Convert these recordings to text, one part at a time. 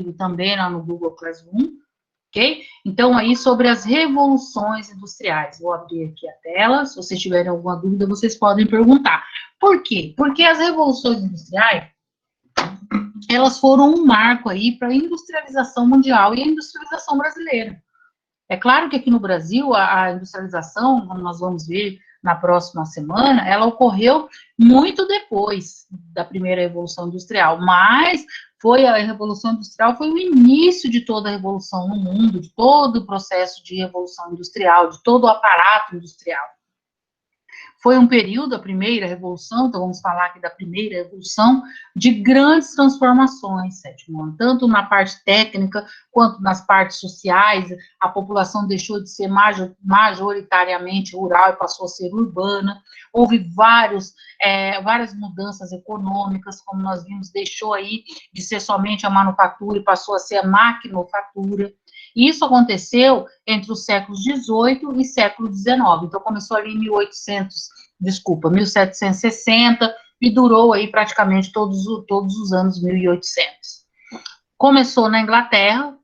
disponível também lá no Google Classroom, ok? Então, aí, sobre as revoluções industriais. Vou abrir aqui a tela, se vocês tiverem alguma dúvida, vocês podem perguntar. Por quê? Porque as revoluções industriais, elas foram um marco aí para a industrialização mundial e a industrialização brasileira. É claro que aqui no Brasil, a industrialização, como nós vamos ver na próxima semana, ela ocorreu muito depois da primeira Revolução Industrial, mas a Revolução Industrial foi o início de toda a revolução no mundo, de todo o processo de revolução industrial, de todo o aparato industrial. Foi um período, a primeira revolução, então vamos falar aqui da primeira revolução, de grandes transformações, Sétimo ano, tanto na parte técnica, quanto nas partes sociais. A população deixou de ser majoritariamente rural e passou a ser urbana. Houve várias mudanças econômicas, como nós vimos, deixou aí de ser somente a manufatura e passou a ser a maquinofatura. Isso aconteceu entre os séculos XVIII e século XIX. Então, começou ali em 1760 e durou aí praticamente todos os anos 1800. Começou na Inglaterra,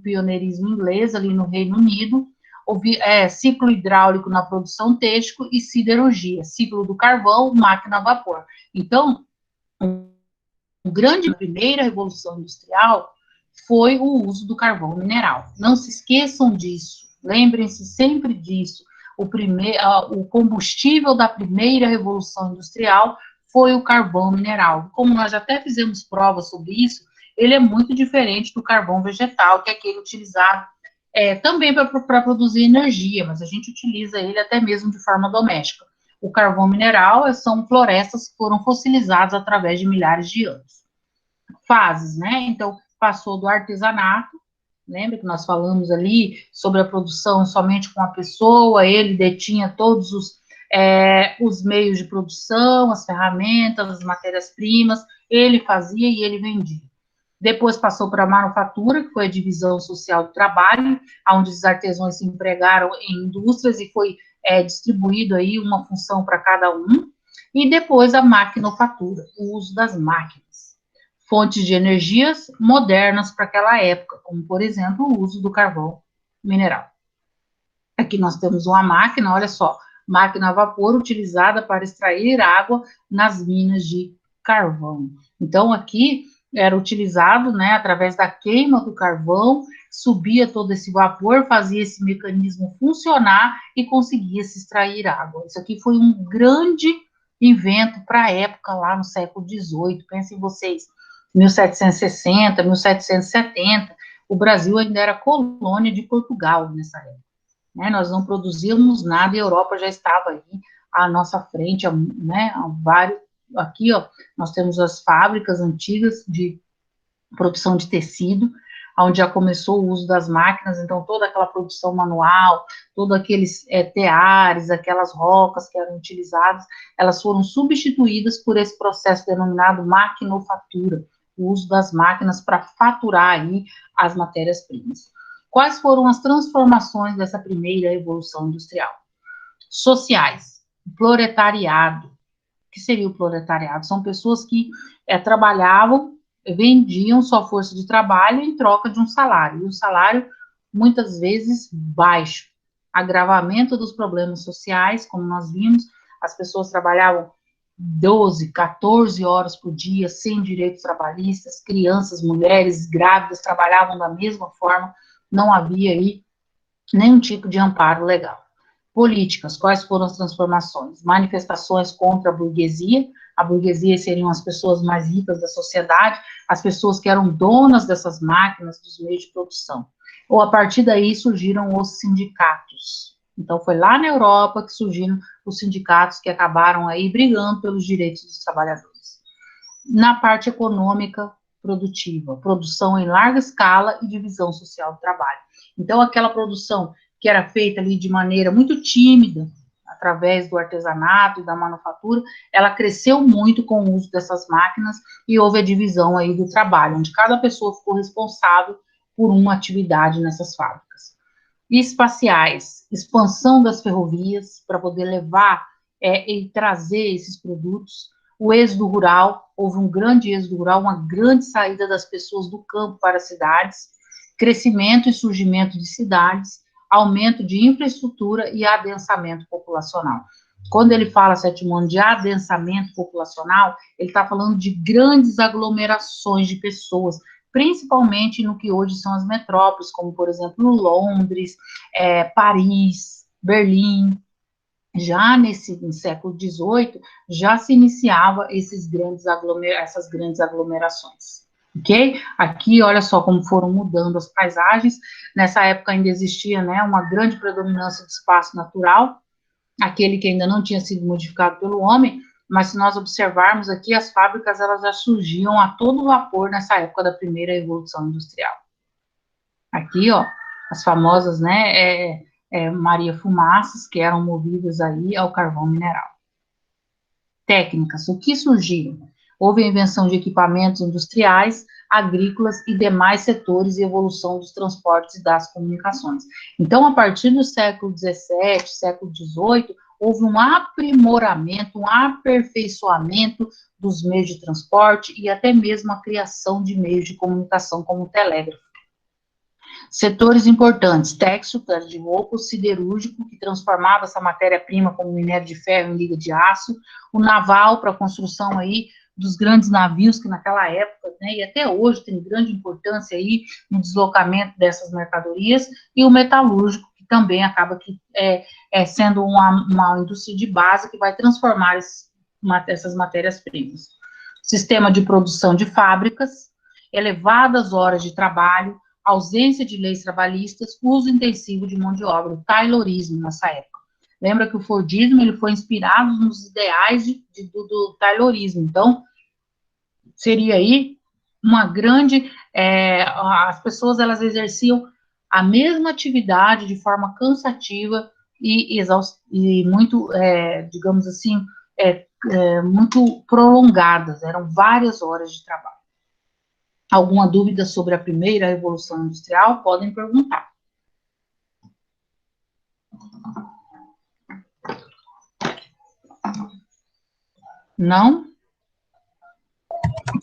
pioneirismo inglês ali no Reino Unido, houve ciclo hidráulico na produção têxtil e siderurgia, ciclo do carvão, máquina a vapor. Então, primeira revolução industrial foi o uso do carvão mineral. Não se esqueçam disso, lembrem-se sempre disso. O combustível da primeira revolução industrial foi o carvão mineral. Como nós já até fizemos provas sobre isso, ele é muito diferente do carvão vegetal, que é aquele utilizado também para produzir energia, mas a gente utiliza ele até mesmo de forma doméstica. O carvão mineral são florestas que foram fossilizadas através de milhares de anos. Fases, né? Então, passou do artesanato, lembra que nós falamos ali sobre a produção somente com a pessoa, ele detinha todos os meios de produção, as ferramentas, as matérias-primas, ele fazia e ele vendia. Depois passou para a manufatura, que foi a divisão social do trabalho, onde os artesãos se empregaram em indústrias e foi distribuído aí uma função para cada um. E depois a maquinofatura, o uso das máquinas. Fontes de energias modernas para aquela época, como, por exemplo, o uso do carvão mineral. Aqui nós temos uma máquina, olha só, máquina a vapor utilizada para extrair água nas minas de carvão. Então, aqui era utilizado, né, através da queima do carvão, subia todo esse vapor, fazia esse mecanismo funcionar e conseguia se extrair água. Isso aqui foi um grande invento para a época, lá no século XVIII, pensem vocês, 1760, 1770, o Brasil ainda era colônia de Portugal nessa época, né? Nós não produzíamos nada e a Europa já estava aí à nossa frente, né? Aqui, ó, nós temos as fábricas antigas de produção de tecido, onde já começou o uso das máquinas, então toda aquela produção manual, todos aqueles teares, aquelas rocas que eram utilizadas, elas foram substituídas por esse processo denominado maquinofatura, o uso das máquinas para faturar aí as matérias-primas. Quais foram as transformações dessa primeira revolução industrial? Sociais, proletariado. O que seria o proletariado? São pessoas que trabalhavam, vendiam sua força de trabalho em troca de um salário, e o salário, muitas vezes, baixo. Agravamento dos problemas sociais, como nós vimos, as pessoas trabalhavam 12, 14 horas por dia, sem direitos trabalhistas, crianças, mulheres, grávidas, trabalhavam da mesma forma, não havia aí nenhum tipo de amparo legal. Políticas, quais foram as transformações? Manifestações contra a burguesia seriam as pessoas mais ricas da sociedade, as pessoas que eram donas dessas máquinas, dos meios de produção. Ou a partir daí surgiram os sindicatos. Então foi lá na Europa que surgiram os sindicatos que acabaram aí brigando pelos direitos dos trabalhadores. Na parte econômica produtiva, produção em larga escala e divisão social do trabalho. Então aquela produção que era feita ali de maneira muito tímida, através do artesanato e da manufatura, ela cresceu muito com o uso dessas máquinas e houve a divisão aí do trabalho, onde cada pessoa ficou responsável por uma atividade nessas fábricas. Espaciais, expansão das ferrovias para poder levar e trazer esses produtos, O êxodo rural, houve um grande êxodo rural, uma grande saída das pessoas do campo para as cidades, crescimento e surgimento de cidades, aumento de infraestrutura e adensamento populacional. Quando ele fala, sétimo ano, de adensamento populacional, ele está falando de grandes aglomerações de pessoas, principalmente no que hoje são as metrópoles, como, por exemplo, Londres, Paris, Berlim. Já no século XVIII, já se iniciava essas grandes aglomerações. Ok? Aqui, olha só como foram mudando as paisagens. Nessa época ainda existia, né, uma grande predominância de espaço natural, aquele que ainda não tinha sido modificado pelo homem, mas se nós observarmos aqui, as fábricas elas já surgiam a todo vapor nessa época da primeira revolução industrial. Aqui, ó, as famosas, né, Maria Fumaças, que eram movidas aí ao carvão mineral. Técnicas, o que surgiram? Houve a invenção de equipamentos industriais, agrícolas e demais setores e evolução dos transportes e das comunicações. Então, a partir do século XVII, século XVIII, houve um aprimoramento, um aperfeiçoamento dos meios de transporte e até mesmo a criação de meios de comunicação como o telégrafo. Setores importantes, têxtil, de roupa, siderúrgico, que transformava essa matéria-prima como minério de ferro em liga de aço, o naval, para a construção aí dos grandes navios, que naquela época, né, e até hoje tem grande importância aí no deslocamento dessas mercadorias, e o metalúrgico, que também acaba sendo uma indústria de base que vai transformar essas matérias-primas. Sistema de produção de fábricas, elevadas horas de trabalho, ausência de leis trabalhistas, uso intensivo de mão de obra, o taylorismo nessa época. Lembra que o Fordismo ele foi inspirado nos ideais do taylorismo. Então, seria aí uma grande... as pessoas, elas exerciam a mesma atividade de forma cansativa e muito, digamos assim, muito prolongadas. Eram várias horas de trabalho. Alguma dúvida sobre a primeira Revolução Industrial? Podem perguntar. Não?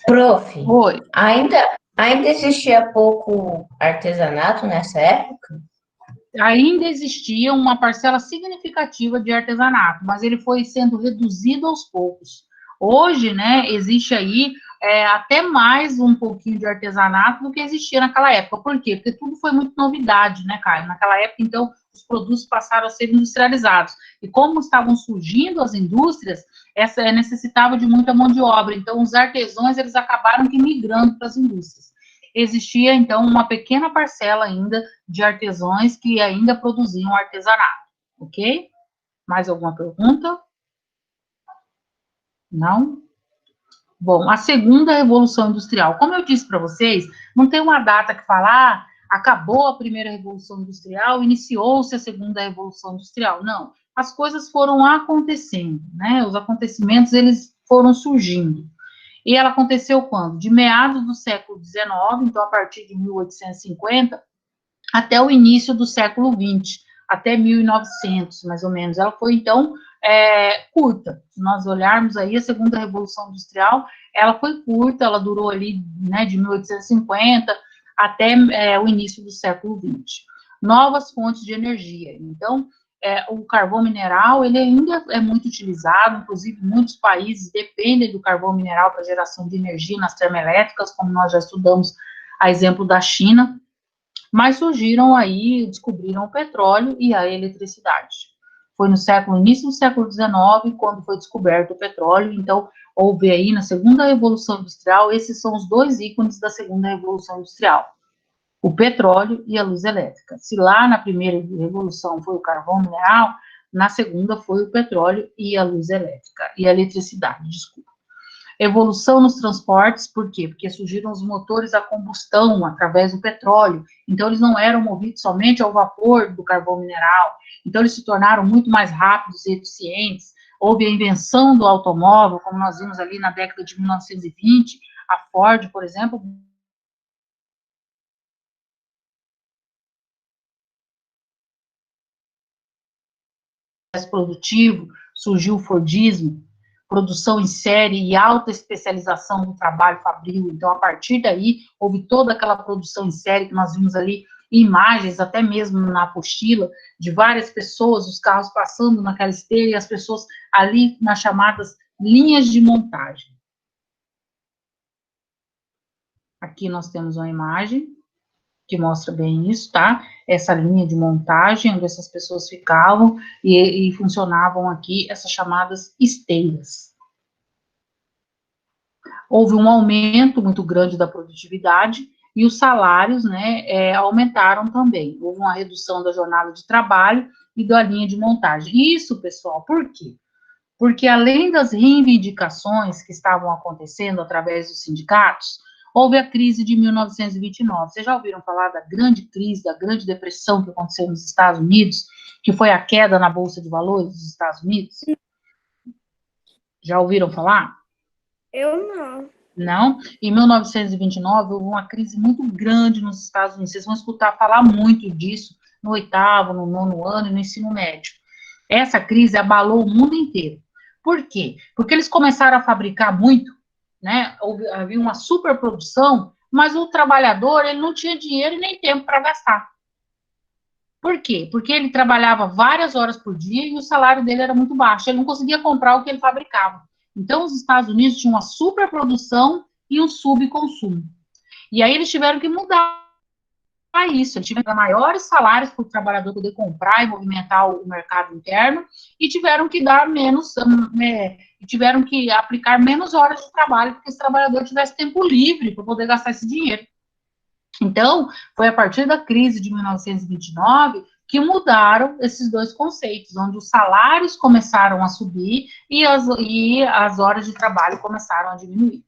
Prof, Oi. ainda existia pouco artesanato nessa época? Ainda existia uma parcela significativa de artesanato, mas ele foi sendo reduzido aos poucos. Hoje, né, existe aí até mais um pouquinho de artesanato do que existia naquela época. Por quê? Porque tudo foi muito novidade, né, Caio? Naquela época, então, os produtos passaram a ser industrializados. E como estavam surgindo as indústrias, necessitava de muita mão de obra. Então, os artesãos, eles acabaram que migrando para as indústrias. Existia, então, uma pequena parcela ainda de artesãos que ainda produziam artesanato, ok? Mais alguma pergunta? Não? Bom, a segunda revolução industrial. Como eu disse para vocês, não tem uma data que fala, acabou a primeira revolução industrial, iniciou-se a segunda revolução industrial. Não, as coisas foram acontecendo, né? Os acontecimentos, eles foram surgindo. E ela aconteceu quando? De meados do século XIX, então a partir de 1850, até o início do século XX, até 1900, mais ou menos. Ela foi, então, curta. Se nós olharmos aí a segunda Revolução Industrial, ela foi curta, ela durou ali, né, de 1850 até o início do século XX. Novas fontes de energia. Então, o carvão mineral, ele ainda é muito utilizado, inclusive muitos países dependem do carvão mineral para geração de energia nas termoelétricas, como nós já estudamos a exemplo da China, mas surgiram aí, descobriram o petróleo e a eletricidade. Foi no início do século XIX, quando foi descoberto o petróleo, então houve aí na segunda revolução industrial, esses são os dois ícones da segunda revolução industrial, o petróleo e a luz elétrica. Se lá na primeira revolução foi o carvão mineral, na segunda foi o petróleo e a luz elétrica, e a eletricidade, desculpa. Evolução nos transportes, por quê? Porque surgiram os motores a combustão através do petróleo, então eles não eram movidos somente ao vapor do carvão mineral, então eles se tornaram muito mais rápidos e eficientes. Houve a invenção do automóvel, como nós vimos ali na década de 1920, a Ford, por exemplo, produtivo, surgiu o Fordismo. produção em série e alta especialização do trabalho fabril. Então, a partir daí, houve toda aquela produção em série que nós vimos ali, imagens, até mesmo na apostila, de várias pessoas, os carros passando naquela esteira e as pessoas ali nas chamadas linhas de montagem. Aqui nós temos uma imagem que mostra bem isso, tá? Essa linha de montagem, onde essas pessoas ficavam e funcionavam aqui, essas chamadas esteiras. Houve um aumento muito grande da produtividade e os salários, né, aumentaram também. Houve uma redução da jornada de trabalho e da linha de montagem. Isso, pessoal, por quê? Porque além das reivindicações que estavam acontecendo através dos sindicatos, houve a crise de 1929. Vocês já ouviram falar da grande crise, da grande depressão que aconteceu nos Estados Unidos, que foi a queda na Bolsa de Valores dos Estados Unidos? Já ouviram falar? Eu não. Não? Em 1929, houve uma crise muito grande nos Estados Unidos. Vocês vão escutar falar muito disso no 8º, no 9º ano e no ensino médio. Essa crise abalou o mundo inteiro. Por quê? Porque eles começaram a fabricar muito, né? Havia uma superprodução, mas o trabalhador, ele não tinha dinheiro e nem tempo para gastar. Por quê? Porque ele trabalhava várias horas por dia e o salário dele era muito baixo. Ele não conseguia comprar o que ele fabricava. Então, os Estados Unidos tinham uma superprodução e um subconsumo. E aí eles tiveram que mudar isso. Eles tiveram maiores salários para o trabalhador poder comprar e movimentar o mercado interno e tiveram que dar menos, tiveram que aplicar menos horas de trabalho para que esse trabalhador tivesse tempo livre para poder gastar esse dinheiro. Então, foi a partir da crise de 1929 que mudaram esses dois conceitos, onde os salários começaram a subir e as horas de trabalho começaram a diminuir.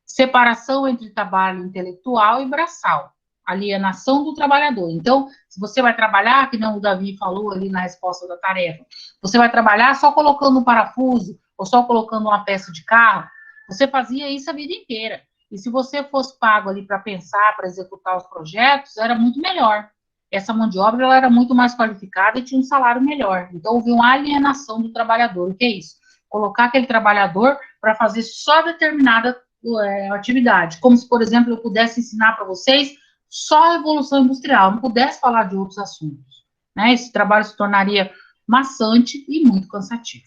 Separação entre trabalho intelectual e braçal, alienação do trabalhador. Então, se você vai trabalhar, que não o Davi falou ali na resposta da tarefa, você vai trabalhar só colocando um parafuso ou só colocando uma peça de carro, você fazia isso a vida inteira. E se você fosse pago ali para pensar, para executar os projetos, era muito melhor. Essa mão de obra ela era muito mais qualificada e tinha um salário melhor. Então, houve uma alienação do trabalhador. O que é isso? Colocar aquele trabalhador para fazer só determinada atividade. Como se, por exemplo, eu pudesse ensinar para vocês só a Revolução Industrial, não pudesse falar de outros assuntos. Né? Esse trabalho se tornaria maçante e muito cansativo.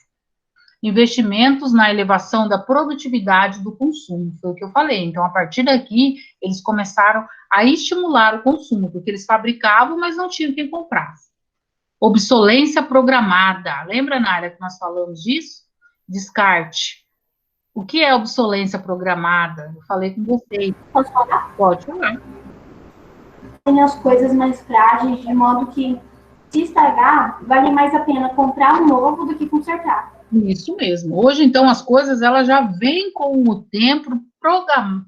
Investimentos na elevação da produtividade do consumo, foi o que eu falei. Então, a partir daqui, eles começaram a estimular o consumo, porque eles fabricavam, mas não tinham quem comprasse. Obsolência programada. Lembra, Nália, que nós falamos disso? Descarte. O que é obsolência programada? Eu falei com vocês. Posso falar? Pode falar. Tem as coisas mais frágeis, de modo que, se estragar, vale mais a pena comprar um novo do que consertar. Isso mesmo. Hoje, então, as coisas elas já vêm com o tempo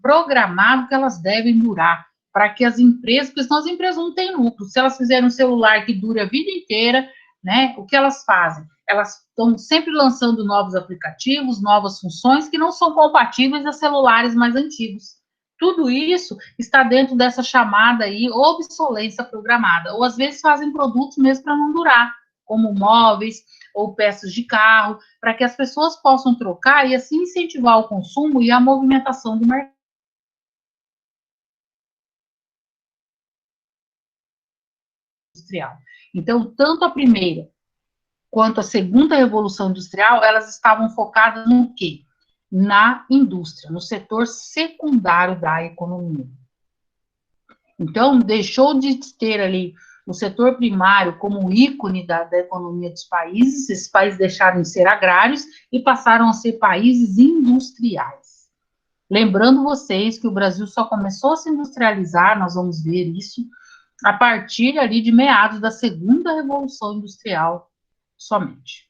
programado que elas devem durar, para que as empresas, porque senão as empresas não têm lucro. Se elas fizerem um celular que dure a vida inteira, né, o que elas fazem? Elas estão sempre lançando novos aplicativos, novas funções que não são compatíveis a celulares mais antigos. Tudo isso está dentro dessa chamada aí obsolescência programada. Ou às vezes fazem produtos mesmo para não durar, como móveis ou peças de carro, para que as pessoas possam trocar e assim incentivar o consumo e a movimentação do mercado industrial. Então, tanto a primeira quanto a segunda revolução industrial, elas estavam focadas no quê? Na indústria, no setor secundário da economia. Então, deixou de ter ali o setor primário como ícone da economia dos países, esses países deixaram de ser agrários e passaram a ser países industriais. Lembrando vocês que o Brasil só começou a se industrializar, nós vamos ver isso, a partir ali de meados da segunda revolução industrial somente.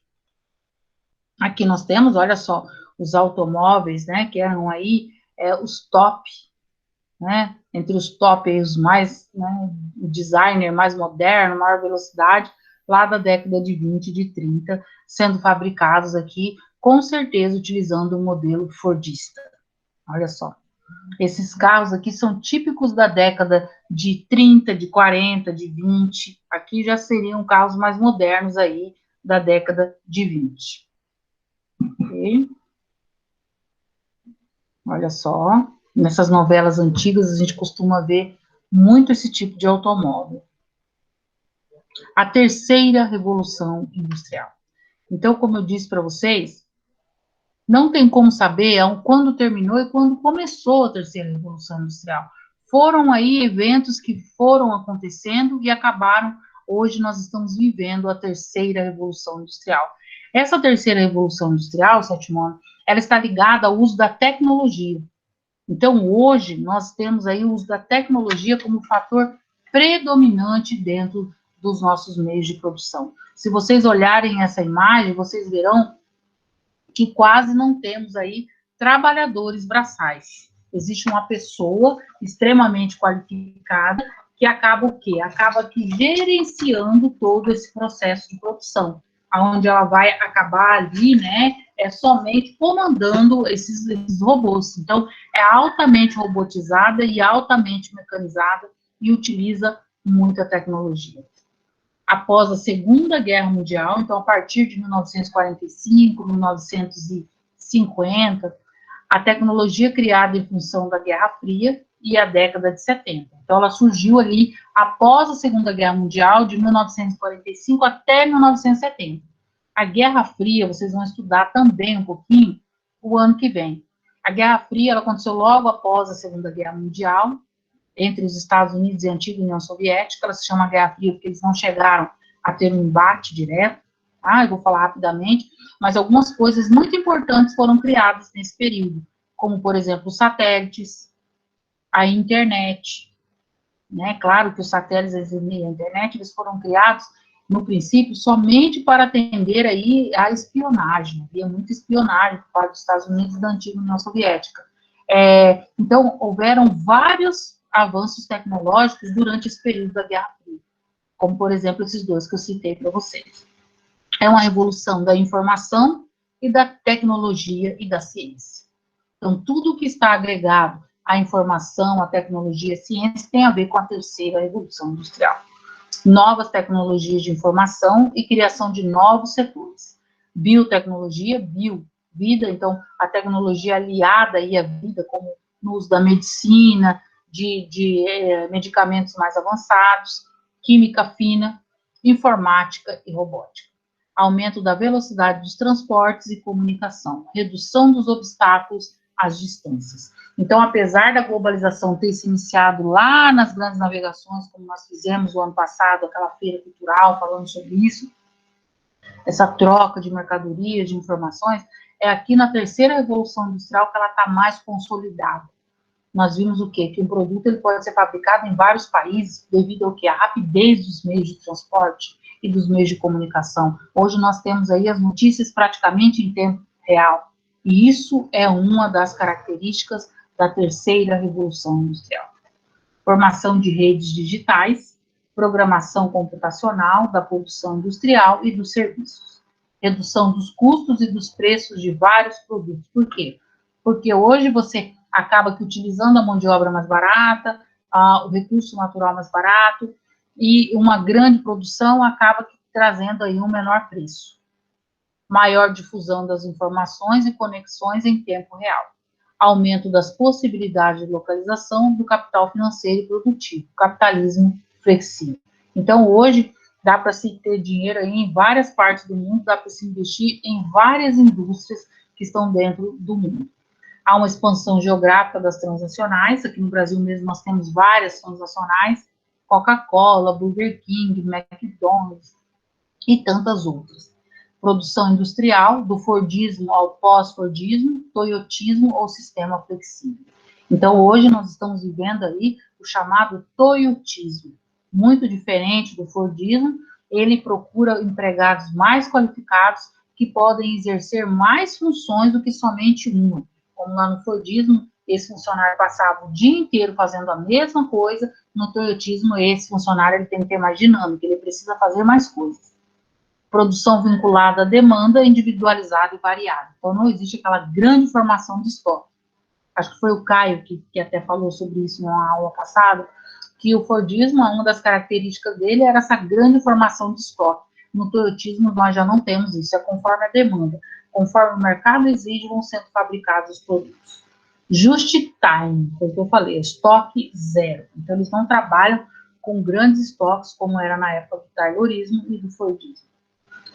Aqui nós temos, olha só, os automóveis, né, que eram aí os top, né, entre os top e os mais, né, o designer mais moderno, maior velocidade, lá da década de 20, de 30, sendo fabricados aqui, com certeza utilizando o modelo fordista. Olha só. Esses carros aqui são típicos da década de 30, de 40, de 20. Aqui já seriam carros mais modernos aí da década de 20. Okay? Olha só, nessas novelas antigas a gente costuma ver muito esse tipo de automóvel. A terceira revolução industrial. Então, como eu disse para vocês, não tem como saber quando terminou e quando começou a terceira revolução industrial. Foram aí eventos que foram acontecendo e acabaram. Hoje nós estamos vivendo a terceira revolução industrial. Essa terceira revolução industrial, Sétimo, ela está ligada ao uso da tecnologia. Então, hoje, nós temos aí o uso da tecnologia como fator predominante dentro dos nossos meios de produção. Se vocês olharem essa imagem, vocês verão que quase não temos aí trabalhadores braçais. Existe uma pessoa extremamente qualificada que acaba o quê? Acaba que gerenciando todo esse processo de produção, onde ela vai acabar ali, né, somente comandando esses robôs. Então, é altamente robotizada e altamente mecanizada e utiliza muita tecnologia. Após a Segunda Guerra Mundial, então a partir de 1945, 1950, a tecnologia criada em função da Guerra Fria e a década de 70. Então ela surgiu ali após a Segunda Guerra Mundial, de 1945 até 1970. A Guerra Fria, vocês vão estudar também um pouquinho o ano que vem. A Guerra Fria ela aconteceu logo após a Segunda Guerra Mundial, entre os Estados Unidos e a antiga União Soviética. Ela se chama Guerra Fria porque eles não chegaram a ter um embate direto. Eu vou falar rapidamente, mas algumas coisas muito importantes foram criadas nesse período, como, por exemplo, os satélites, a internet, né? Claro que os satélites e a internet, eles foram criados, no princípio, somente para atender aí a espionagem. Havia muita espionagem por parte dos Estados Unidos e da antiga União Soviética. Então, houveram vários avanços tecnológicos durante esse período da Guerra Fria, como, por exemplo, esses dois que eu citei para vocês. É uma revolução da informação e da tecnologia e da ciência. Então, tudo que está agregado à informação, à tecnologia e à ciência tem a ver com a terceira revolução industrial. Novas tecnologias de informação e criação de novos setores. Biotecnologia, vida, então, a tecnologia aliada aí à vida, como no uso da medicina, de medicamentos mais avançados, química fina, informática e robótica. Aumento da velocidade dos transportes e comunicação, redução dos obstáculos às distâncias. Então, apesar da globalização ter se iniciado lá nas grandes navegações, como nós fizemos o ano passado, aquela feira cultural falando sobre isso, essa troca de mercadorias, de informações, é aqui na terceira revolução industrial que ela está mais consolidada. Nós vimos o quê? Que um produto ele pode ser fabricado em vários países devido ao quê? A rapidez dos meios de transporte e dos meios de comunicação. Hoje nós temos aí as notícias praticamente em tempo real. E isso é uma das características da terceira revolução industrial. Formação de redes digitais, programação computacional da produção industrial e dos serviços. Redução dos custos e dos preços de vários produtos. Por quê? Porque hoje você acaba que utilizando a mão de obra mais barata, o recurso natural mais barato, e uma grande produção acaba trazendo aí um menor preço. Maior difusão das informações e conexões em tempo real. Aumento das possibilidades de localização do capital financeiro e produtivo. Capitalismo flexível. Então, hoje, dá para se ter dinheiro aí em várias partes do mundo, dá para se investir em várias indústrias que estão dentro do mundo. Há uma expansão geográfica das transnacionais, aqui no Brasil mesmo nós temos várias transnacionais, Coca-Cola, Burger King, McDonald's e tantas outras. Produção industrial, do Fordismo ao pós-Fordismo, Toyotismo ou sistema flexível. Então, hoje nós estamos vivendo aí o chamado Toyotismo, muito diferente do Fordismo. Ele procura empregados mais qualificados que podem exercer mais funções do que somente uma. Como lá no Fordismo, esse funcionário passava o dia inteiro fazendo a mesma coisa, no Toyotismo, esse funcionário ele tem que ter mais dinâmica, ele precisa fazer mais coisas. Produção vinculada à demanda, individualizada e variada. Então, não existe aquela grande formação de estoque. Acho que foi o Caio que até falou sobre isso na aula passada, que o Fordismo, uma das características dele era essa grande formação de estoque. No Toyotismo, nós já não temos isso, é conforme a demanda. Conforme o mercado exige, vão sendo fabricados os produtos. Just time, foi o que eu falei, estoque zero. Então, eles não trabalham com grandes estoques, como era na época do taylorismo e do fordismo.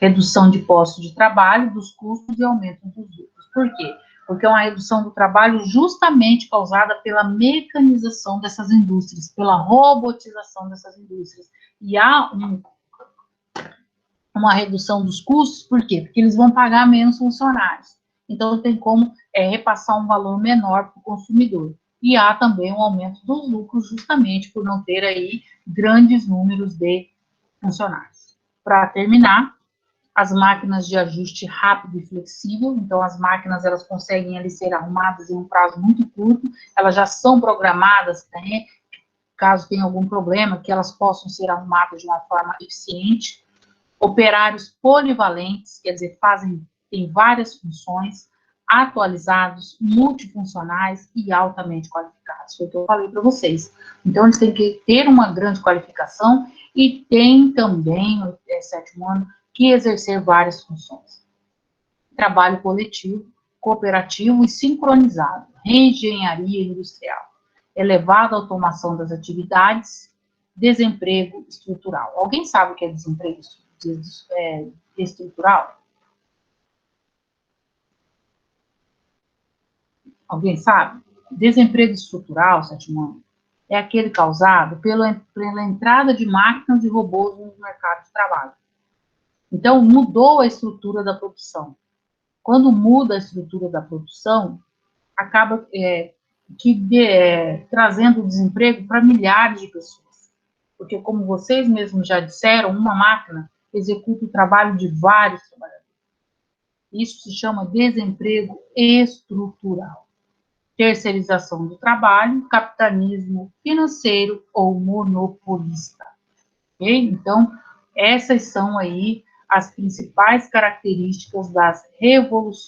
Redução de postos de trabalho, dos custos e aumento dos lucros. Por quê? Porque é uma redução do trabalho justamente causada pela mecanização dessas indústrias, pela robotização dessas indústrias. E há uma redução dos custos, por quê? Porque eles vão pagar menos funcionários. Então, tem como repassar um valor menor para o consumidor. E há também um aumento dos lucros, justamente por não ter aí grandes números de funcionários. Para terminar, as máquinas de ajuste rápido e flexível, então as máquinas elas conseguem ali ser arrumadas em um prazo muito curto, elas já são programadas, né, caso tenha algum problema, que elas possam ser arrumadas de uma forma eficiente. Operários polivalentes, quer dizer, têm várias funções, atualizados, multifuncionais e altamente qualificados, foi o que eu falei para vocês. Então, eles têm que ter uma grande qualificação e tem também, sétimo ano, que exercer várias funções. Trabalho coletivo, cooperativo e sincronizado, reengenharia industrial, elevada automação das atividades, desemprego estrutural. Alguém sabe o que é desemprego estrutural? Alguém sabe? Desemprego estrutural, sétimo ano, é aquele causado pela entrada de máquinas e robôs no mercado de trabalho. Então, mudou a estrutura da produção. Quando muda a estrutura da produção, acaba trazendo desemprego para milhares de pessoas. Porque, como vocês mesmos já disseram, uma máquina executa o trabalho de vários trabalhadores. Isso se chama desemprego estrutural. Terceirização do trabalho, capitalismo financeiro ou monopolista. Ok? Então, essas são aí as principais características das revoluções